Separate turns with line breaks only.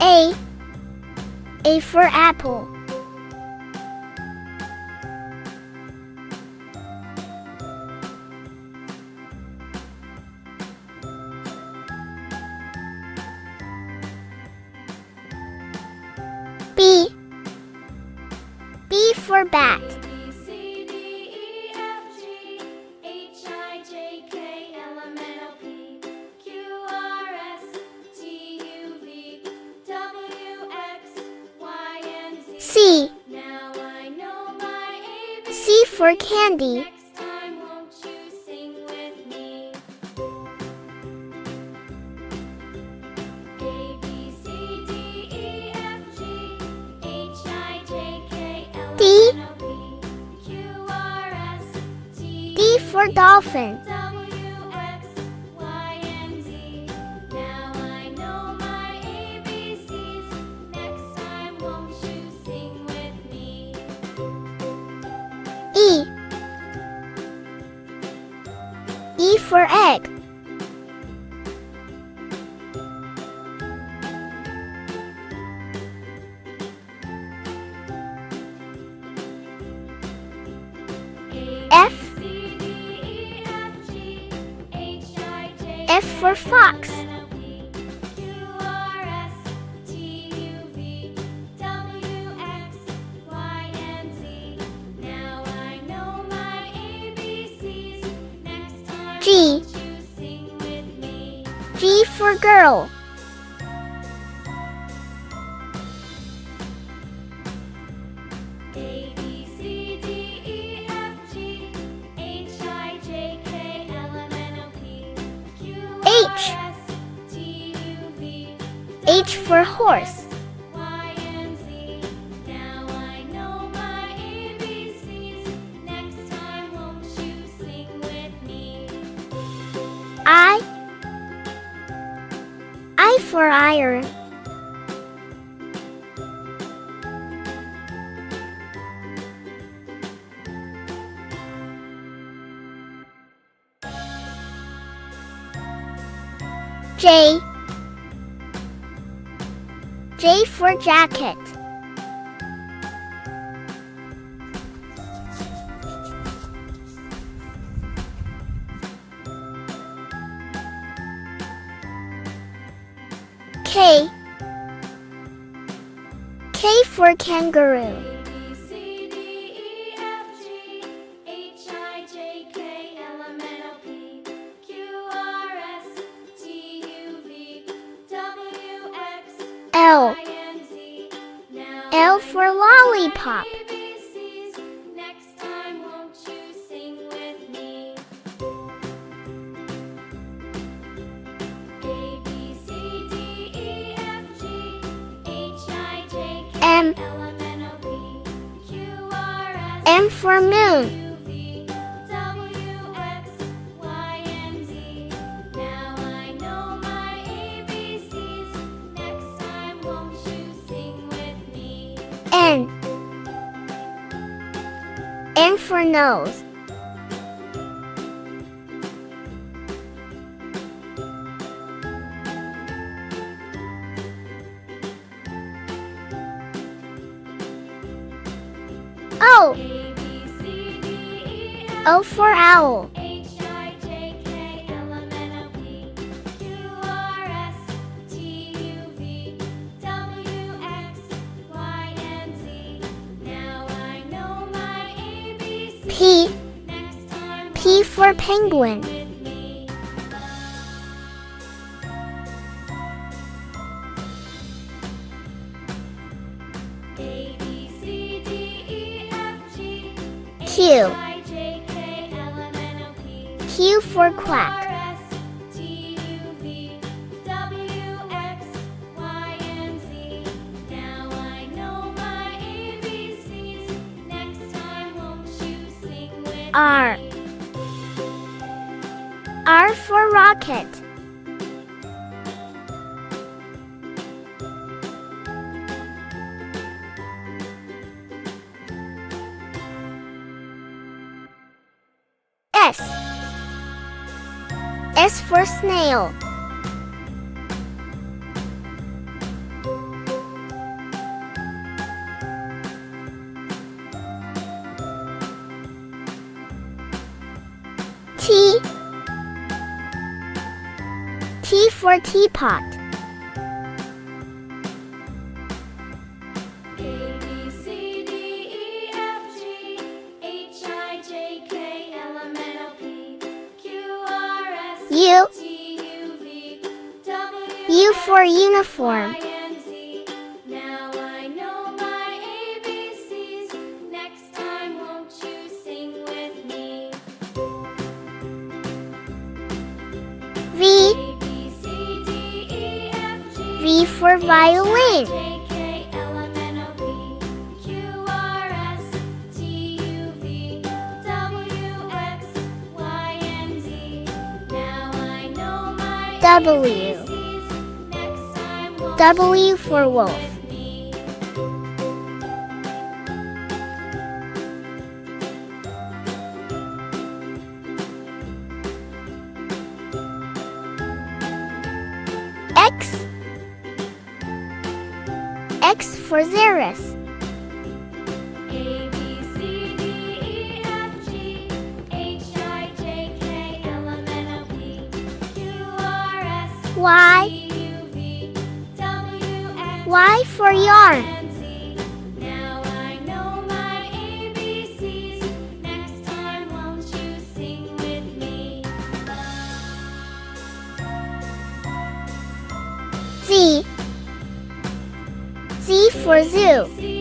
A. A for apple. B. B for bat. C. C for candy. D. D for dolphin. E. E for egg. F. F for fox. G. G for girl. H. H for horse. I. I for iron. J. J for jacket. K. K for kangaroo. L. L for lollipop. M. M for moon. N. N for nose. O. O for owl. P. P for penguin. Q. Q for quack. R. R for rocket. S. S for snail. T for teapot.
A B C D E F G H I J K L M N O P Q R S
U.
T U V W
U for uniform.
Y and Z. Now I know my ABCs. Next time, won't you sing with me?
V.
A B C D E F G
V for violin.
J K L M N O P Q R S T U V W X Y and Z. Now I know my
W.
ABCs. Next time, won't
W
you
for
sing
wolf.
with me?
X. X for Xeris.
A B C D E F G H I J K L M N O P Q R S
Y.
T U V W X
Y for yarn.
and Z. Now I know my ABCs. Next time, won't you sing with me?
Z. Z for zoo.
Z